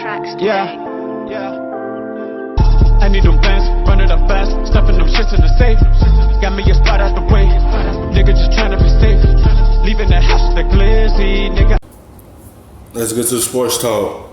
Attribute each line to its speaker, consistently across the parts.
Speaker 1: tracks today.
Speaker 2: Yeah. I need them bands, run it up fast, stuffing them shits in the safe. Got me a spot out the way, nigga just trying to be safe. Leaving the house with the glizzy, nigga.
Speaker 3: Let's get to the sports talk.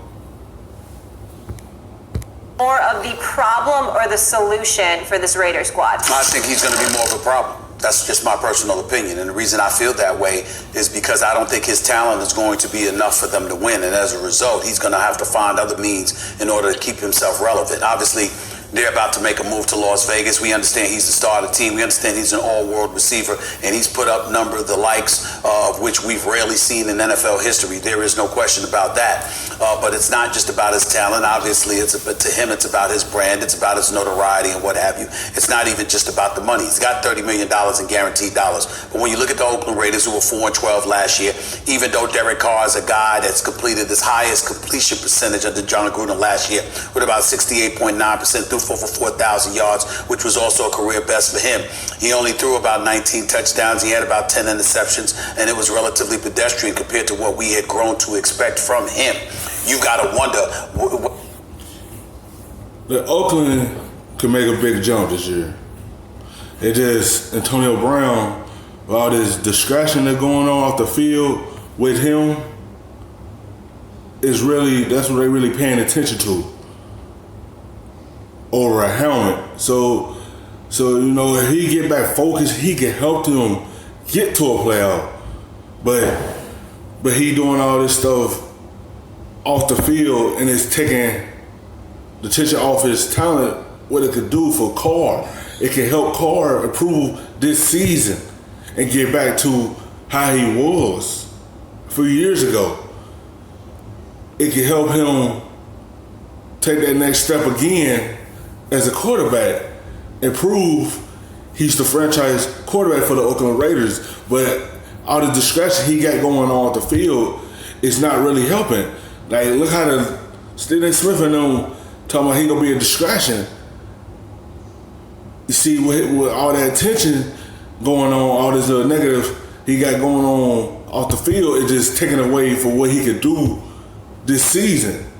Speaker 4: More of the problem or the solution for this Raider squad?
Speaker 5: I think he's going to be more of a problem. That's just my personal opinion. And the reason I feel that way is because I don't think his talent is going to be enough for them to win. And as a result, he's going to have to find other means in order to keep himself relevant. Obviously, they're about to make a move to Las Vegas. We understand he's the star of the team. We understand he's an all-world receiver, and he's put up number the likes of which we've rarely seen in NFL history. There is no question about that. But it's not just about his talent. Obviously, to him, it's about his brand. It's about his notoriety and what have you. It's not even just about the money. He's got $30 million in guaranteed dollars. But when you look at the Oakland Raiders, who were 4-12 last year, even though Derek Carr is a guy that's completed his highest completion percentage under John Gruden last year with about 68.9%, threw for 4,000 yards, which was also a career best for him. He only threw about 19 touchdowns. He had about 10 interceptions, and it was relatively pedestrian compared to what we had grown to expect from him. You got to wonder.
Speaker 3: The Oakland could make a big jump this year. It just, Antonio Brown, with all this distraction that's going on off the field with him, is really, that's what they're really paying attention to. Over a helmet. So you know, if he get back focused, he can help them get to a playoff. But he doing all this stuff off the field, and it's taking the attention off his talent, what it could do for Carr. It can help Carr improve this season and get back to how he was a few years ago. It can help him take that next step again as a quarterback and prove he's the franchise quarterback for the Oakland Raiders. But all the distraction he got going on the field is not really helping. Like, look how the Stephen Smith and them talking about he gonna be a distraction. You see, with all that attention going on, all this negative he got going on off the field, it just taking away from what he could do this season.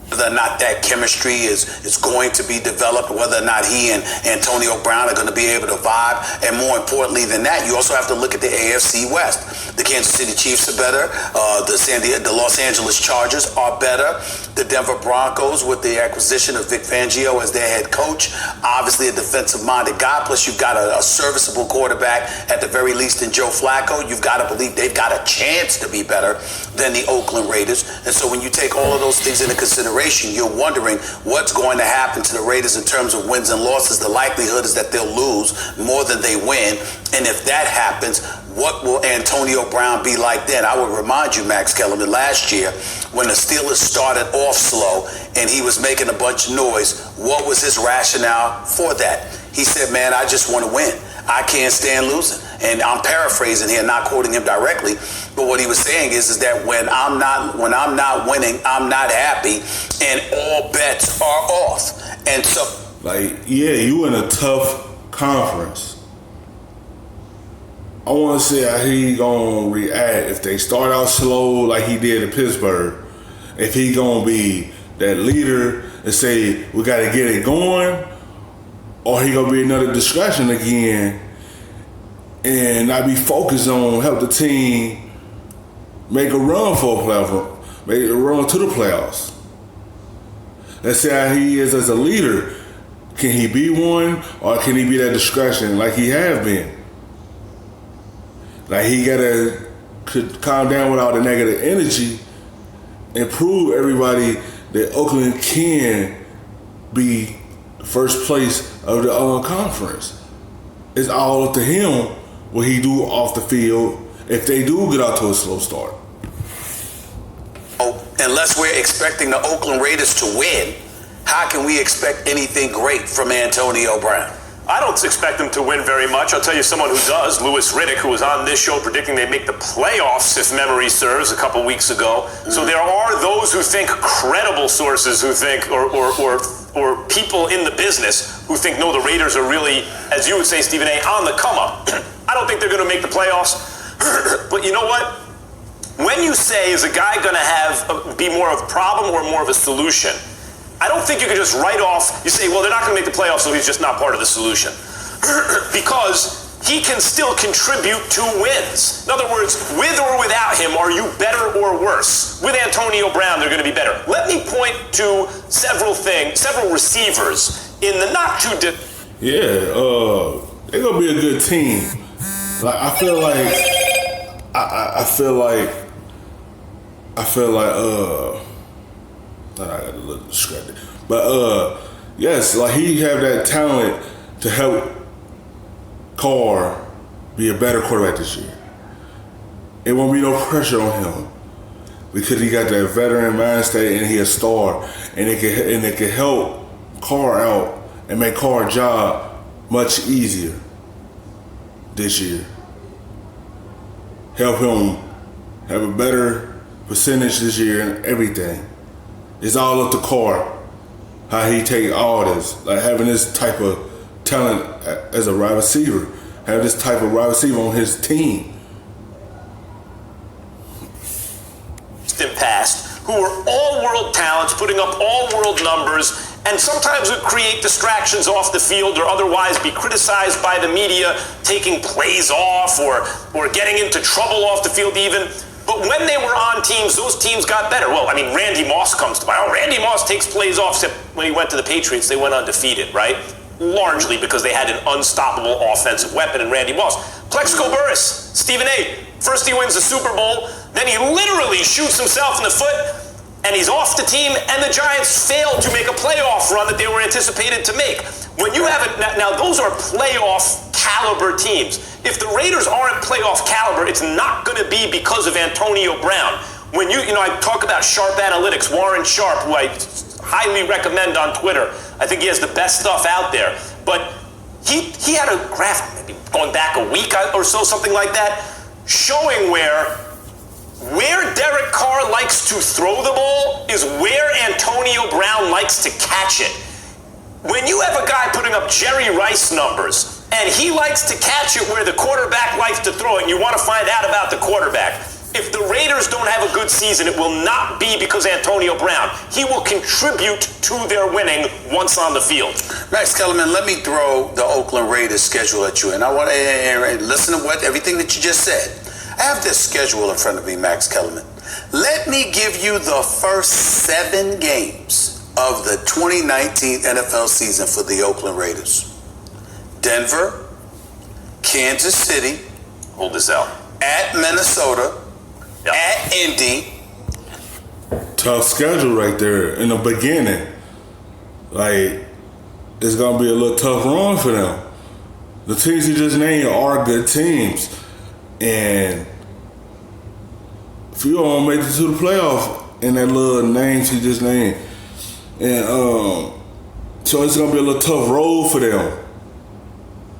Speaker 5: Whether or not that chemistry is going to be developed, whether or not he and Antonio Brown are going to be able to vibe, and more importantly than that, you also have to look at the AFC West. The Kansas City Chiefs are better. The Los Angeles Chargers are better. The Denver Broncos, with the acquisition of Vic Fangio as their head coach, obviously a defensive-minded guy, plus you've got a serviceable quarterback at the very least in Joe Flacco. You've got to believe they've got a chance to be better than the Oakland Raiders. And so when you take all of those things into consideration, you're wondering what's going to happen to the Raiders in terms of wins and losses. The likelihood is that they'll lose more than they win. And if that happens, what will Antonio Brown be like then? I would remind you, Max Kellerman, last year when the Steelers started off slow and he was making a bunch of noise, what was his rationale for that? He said, man, I just want to win. I can't stand losing. And I'm paraphrasing here, not quoting him directly, but what he was saying is that when I'm not winning, I'm not happy, and all bets are off. And so,
Speaker 3: like, yeah, you in a tough conference. I want to see how he gonna react if they start out slow like he did in Pittsburgh. If he gonna be that leader and say we gotta get it going, or he gonna be another distraction again and not be focused on help the team make a run for a playoff, make a run to the playoffs. Let's see how he is as a leader. Can he be one, or can he be that distraction like he has been? Like, he gotta calm down with all the negative energy and prove everybody that Oakland can be first place of the conference. It's all up to him what he do off the field if they do get out to a slow start.
Speaker 5: Unless we're expecting the Oakland Raiders to win, how can we expect anything great from Antonio Brown?
Speaker 6: I don't expect them to win very much. I'll tell you someone who does, Louis Riddick, who was on this show predicting they make the playoffs, if memory serves, a couple weeks ago. Mm-hmm. So there are those who think, credible sources who think, or people in the business who think, no, the Raiders are really, as you would say, Stephen A., on the come up. I don't think they're going to make the playoffs. But you know what? when you say, is a guy going to be more of a problem or more of a solution? I don't think you can just write off, you say, well, they're not going to make the playoffs, so he's just not part of the solution. Because he can still contribute to wins. In other words, with or without him, are you better or worse? With Antonio Brown, they're going to be better. Let me point to several receivers in the not too
Speaker 3: they're gonna be a good team. Like I feel like I got a little distracted. But yes, like he have that talent to help Carr be a better quarterback this year. It won't be no pressure on him because he got that veteran mind state and he a star, and it can help Carr out and make Carr's job much easier this year. Help him have a better percentage this year and everything. It's all up to Carr, how he take all this, like having this type of talent as a wide receiver, have this type of wide receiver on his team.
Speaker 6: In past, who are all world talents, putting up all world numbers, and sometimes would create distractions off the field or otherwise be criticized by the media, taking plays off or getting into trouble off the field even. But when they were on teams, those teams got better. Well, I mean, Randy Moss comes to mind. Oh, Randy Moss takes plays off, except when he went to the Patriots, they went undefeated, right? Largely because they had an unstoppable offensive weapon in Randy Moss. Plexico Burress, Stephen A. First he wins the Super Bowl, then he literally shoots himself in the foot, and he's off the team, and the Giants failed to make a playoff run that they were anticipated to make. When you have it, now those are playoff caliber teams. If the Raiders aren't playoff caliber, it's not going to be because of Antonio Brown. When I talk about Sharp Analytics, Warren Sharp, who I highly recommend on Twitter. I think he has the best stuff out there. But he had a graph, maybe going back a week or so, something like that, showing where Derek Carr likes to throw the ball is where Antonio Brown likes to catch it. When you have a guy putting up Jerry Rice numbers, and he likes to catch it where the quarterback likes to throw it, and you want to find out about the quarterback. If the Raiders don't have a good season, it will not be because Antonio Brown. He will contribute to their winning once on the field.
Speaker 5: Max Kellerman, let me throw the Oakland Raiders schedule at you, and I want to listen to everything that you just said. I have this schedule in front of me, Max Kellerman. Let me give you the first 7 games of the 2019 NFL season for the Oakland Raiders. Denver, Kansas City.
Speaker 6: Hold this out.
Speaker 5: At Minnesota. Yep. At Indy.
Speaker 3: Tough schedule right there in the beginning. Like, it's going to be a little tough run for them. The teams he just named are good teams. And few of them made it to the playoff in that little names he just named. And so it's going to be a little tough road for them.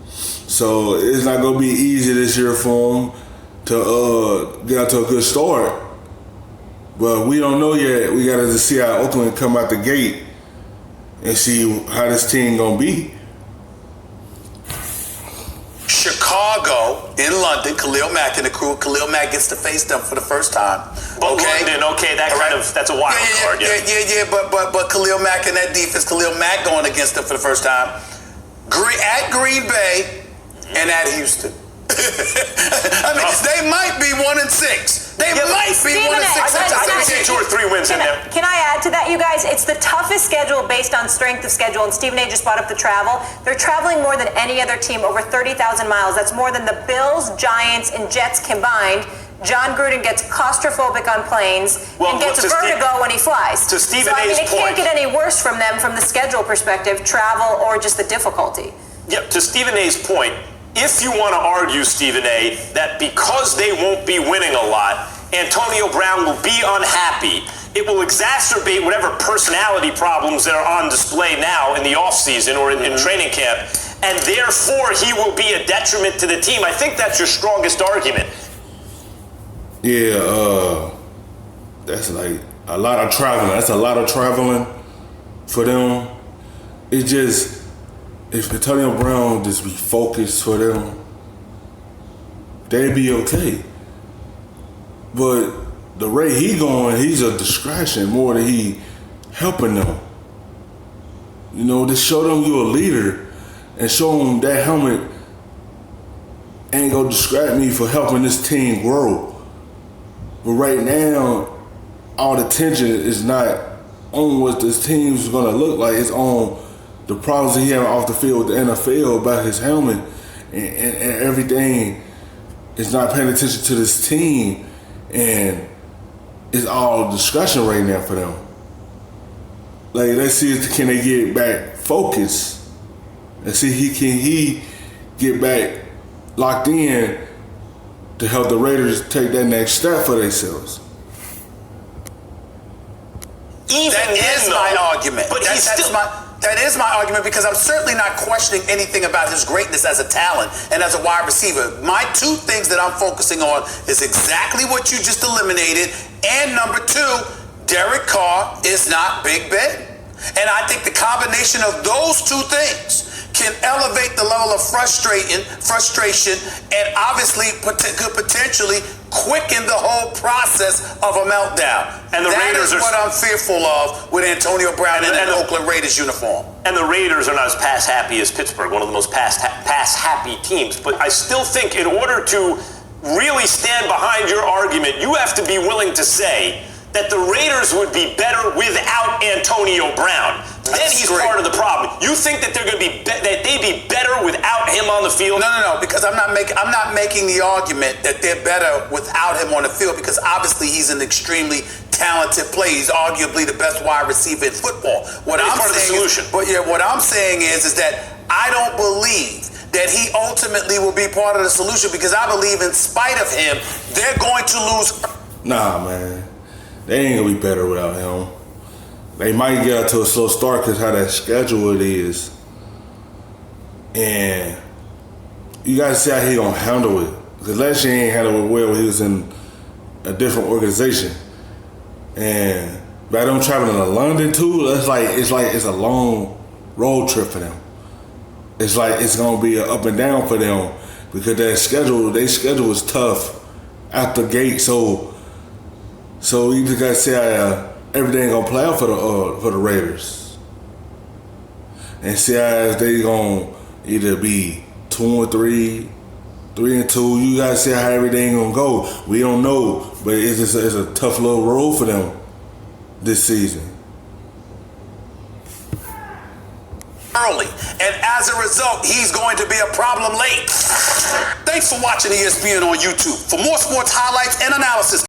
Speaker 3: So it's not going to be easy this year for them to get out to a good start. But we don't know yet. We got to see how Oakland come out the gate and see how this team going to be.
Speaker 5: Chicago in London, Khalil Mack and the crew. Khalil Mack gets to face them for the first time.
Speaker 6: But London, that's a wild card.
Speaker 5: But Khalil Mack and that defense, Khalil Mack going against them for the first time. At Green Bay and at Houston. I mean, they might be 1-6. They might be 1-6.
Speaker 6: I see 2 or 3 wins in there.
Speaker 4: Can I add to that, you guys? It's the toughest schedule based on strength of schedule, and Stephen A. just brought up the travel. They're traveling more than any other team, over 30,000 miles. That's more than the Bills, Giants, and Jets combined. John Gruden gets claustrophobic on planes and gets vertigo when he flies.
Speaker 6: To Stephen A's
Speaker 4: it can't get any worse from them from the schedule perspective, travel, or just the difficulty.
Speaker 6: Yeah, to Stephen A's point, if you want to argue, Stephen A., that because they won't be winning a lot, Antonio Brown will be unhappy, it will exacerbate whatever personality problems that are on display now in the offseason or in training camp, and therefore he will be a detriment to the team. I think that's your strongest argument.
Speaker 3: Yeah, that's like a lot of traveling. That's a lot of traveling for them. It just, if Antonio Brown just be focused for them, they'd be okay. But the rate he going, he's a distraction more than he helping them. You know, to show them you're a leader and show them that helmet ain't gonna distract me for helping this team grow. But right now, all the tension is not on what this team's gonna look like. It's on the problems he had off the field with the NFL about his helmet and everything. Is not paying attention to this team, and it's all discussion right now for them. Like, let's see if can they get back focused. Let's see he get back locked in to help the Raiders take that next step for themselves.
Speaker 5: That is my argument.
Speaker 6: But
Speaker 5: that is my argument, because I'm certainly not questioning anything about his greatness as a talent and as a wide receiver. My two things that I'm focusing on is exactly what you just eliminated, and number two, Derek Carr is not Big Ben. And I think the combination of those two things can elevate the level of frustration and obviously could potentially quicken the whole process of a meltdown.
Speaker 6: And the Raiders
Speaker 5: is what I'm fearful of with Antonio Brown in an Oakland Raiders uniform.
Speaker 6: And the Raiders are not as pass-happy as Pittsburgh, one of the most pass-happy teams. But I still think in order to really stand behind your argument, you have to be willing to say that the Raiders would be better without Antonio Brown. Then he's part of the problem. You think that they're going to be that they'd be better without him on the field?
Speaker 5: No, because I'm not making the argument that they're better without him on the field, because obviously he's an extremely talented player. He's arguably the best wide receiver in football. What I'm saying is that I don't believe that he ultimately will be part of the solution, because I believe in spite of him, they're going to lose.
Speaker 3: Nah, man. They ain't gonna be better without him. They might get out to a slow start because how that schedule it is. And you gotta see how he gonna handle it. Because last year he ain't handled it well. He was in a different organization. And by them traveling to London too, it's a long road trip for them. It's like it's gonna be an up and down for them because their schedule is tough out the gate. So you just gotta see how everything gonna play out for the Raiders, and see how they gonna either be 2-3, 3-2. You gotta see how everything gonna go. We don't know, but it's a tough little road for them this season.
Speaker 5: Early, and as a result, he's going to be a problem late. Thanks for watching ESPN on YouTube. For more sports highlights and analysis,